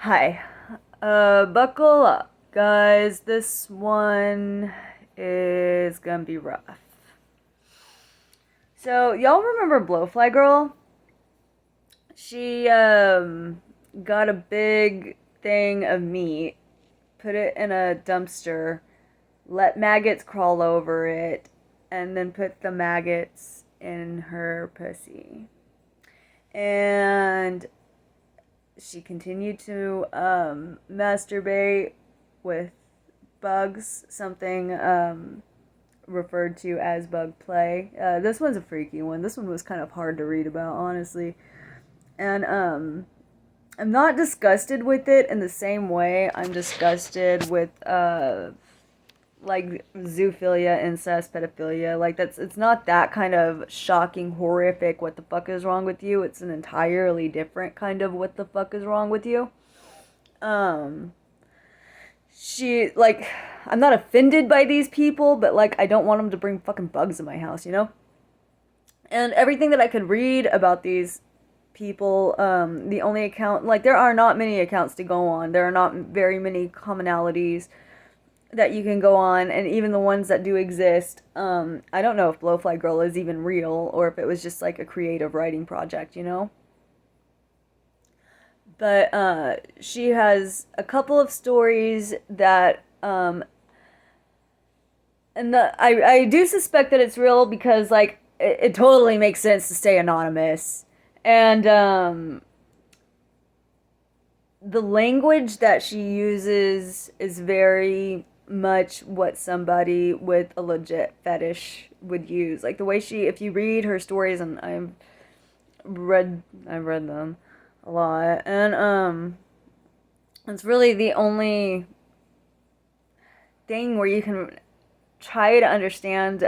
Hi. Buckle up, guys. This one is gonna be rough. So, y'all remember Blowfly Girl? She, got a big thing of meat, put it in a dumpster, let maggots crawl over it, and then put the maggots in her pussy. And she continued to masturbate with bugs, something referred to as bug play. This one's a freaky one. This one was kind of hard to read about, honestly. And I'm not disgusted with it in the same way I'm disgusted with like zoophilia, incest, pedophilia. Like it's not that kind of shocking, horrific. What the fuck is wrong with you? It's an entirely different kind of what the fuck is wrong with you. Um, she like I'm not offended by these people, but like I don't want them to bring fucking bugs in my house, you know? And everything that I could read about these people, the only account, like there are not many accounts to go on. There are not very many commonalities that you can go on, and even the ones that do exist, I don't know if Blowfly Girl is even real or if it was just like a creative writing project, you know? But she has a couple of stories that and I do suspect that it's real because like it totally makes sense to stay anonymous. And the language that she uses is very much what somebody with a legit fetish would use. Like the way she, if you read her stories, and I've read them a lot, and it's really the only thing where you can try to understand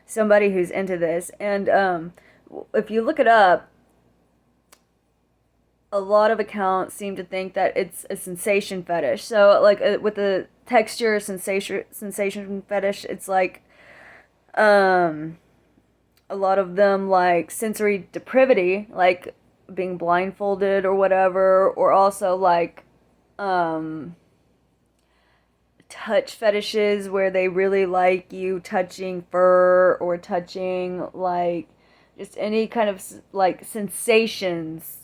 somebody who's into this. And if you look it up, a lot of accounts seem to think that it's a sensation fetish. So like with the texture sensation fetish, it's like um a lot of them like sensory depravity, like being blindfolded or whatever, or also like um touch fetishes where they really like you touching fur or touching like just any kind of like sensations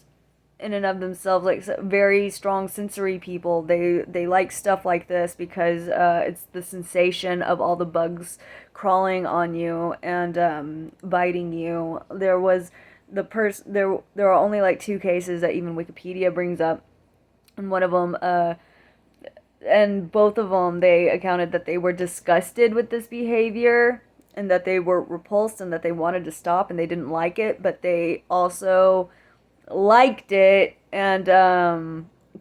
in and of themselves, like very strong sensory people. They like stuff like this because it's the sensation of all the bugs crawling on you and biting you. There are only like two cases that even Wikipedia brings up, and one of them and both of them they accounted that they were disgusted with this behavior and that they were repulsed and that they wanted to stop and they didn't like it, but they also liked it and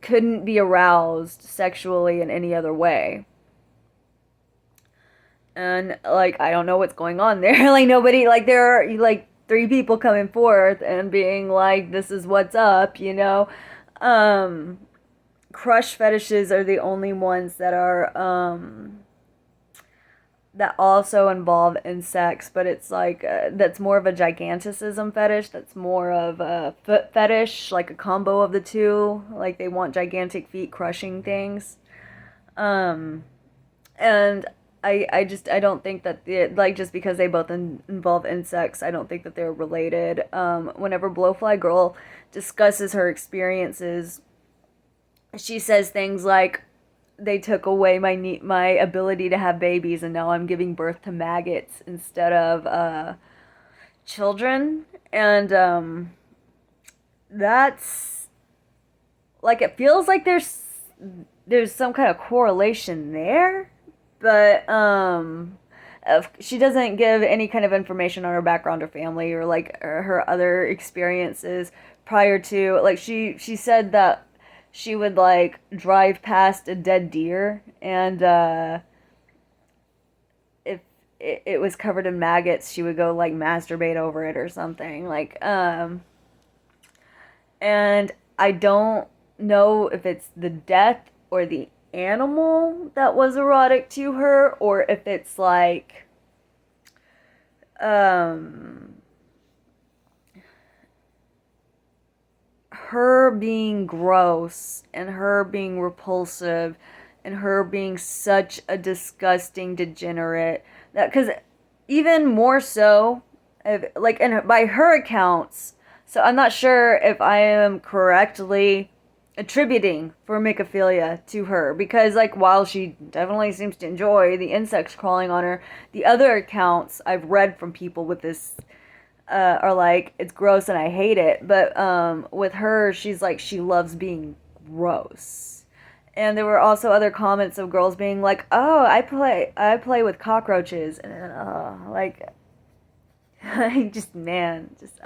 couldn't be aroused sexually in any other way. And like I don't know what's going on there. Like nobody, like there are like three people coming forth and being like, "This is what's up," you know. Um, Crush fetishes are the only ones that are that also involve insects, but it's like that's more of a giganticism fetish. That's more of a foot fetish, like a combo of the two. Like they want gigantic feet crushing things. Um, and I don't think that like just because they both involve insects, I don't think that they're related. Whenever Blowfly Girl discusses her experiences, she says things like, they took away my ability to have babies, and now I'm giving birth to maggots instead of children. And that's like it feels like there's some kind of correlation there, but she doesn't give any kind of information on her background or family or like her other experiences prior to, like she said that she would like drive past a dead deer, and if it was covered in maggots, she would go like masturbate over it or something. Like and I don't know if it's the death or the animal that was erotic to her, or if it's like um her being gross and her being repulsive and her being such a disgusting degenerate, that because even more so, if, like, and by her accounts, so I'm not sure if I am correctly attributing formicaphilia to her, because like while she definitely seems to enjoy the insects crawling on her, the other accounts I've read from people with this are like, it's gross and I hate it. But with her, she's like, she loves being gross. And there were also other comments of girls being like, "Oh, I play with cockroaches," and like, just man, just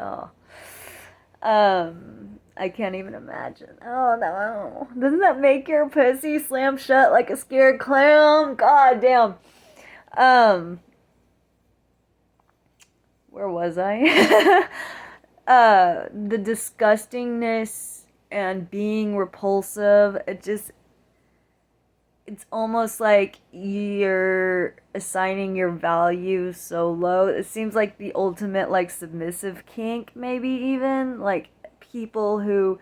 I can't even imagine. Oh no, doesn't that make your pussy slam shut like a scared clam? God damn. Um, where was I? The disgustingness and being repulsive. It's almost like you're assigning your value so low. It seems like the ultimate like submissive kink, maybe even like people who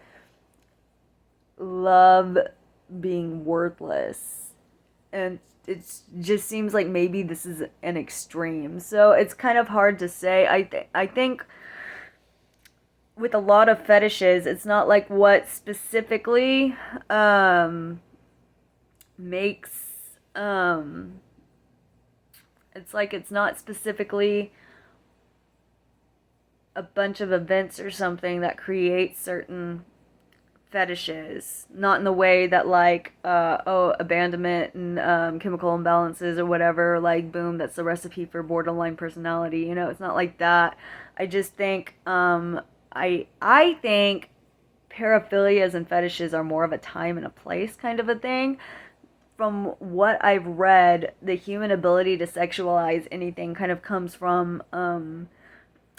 love being worthless. And it just seems like maybe this is an extreme. So it's kind of hard to say. I think with a lot of fetishes, it's not like what specifically makes it's like it's not specifically a bunch of events or something that create certain fetishes, not in the way that like abandonment and chemical imbalances or whatever, like boom, that's the recipe for borderline personality, it's not like that. I just think I think paraphilias and fetishes are more of a time and a place kind of a thing. From what I've read, the human ability to sexualize anything kind of comes from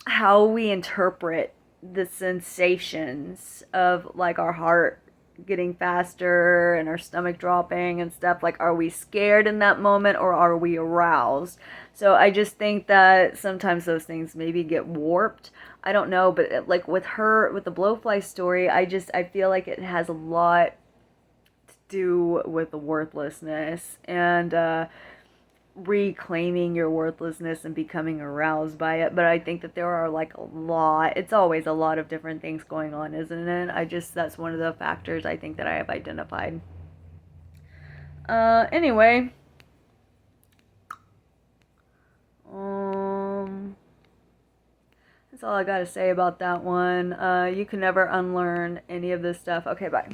how we interpret the sensations of like our heart getting faster and our stomach dropping and stuff. Like, are we scared in that moment or are we aroused? So I just think that sometimes those things maybe get warped. I don't know, but like with her, with the blowfly story, I feel like it has a lot to do with the worthlessness and reclaiming your worthlessness and becoming aroused by it. But I think that there are like a lot, it's always a lot of different things going on, isn't it? That's one of the factors I think that I have identified. Anyway, um that's all I gotta say about that one. You can never unlearn any of this stuff. Okay, bye.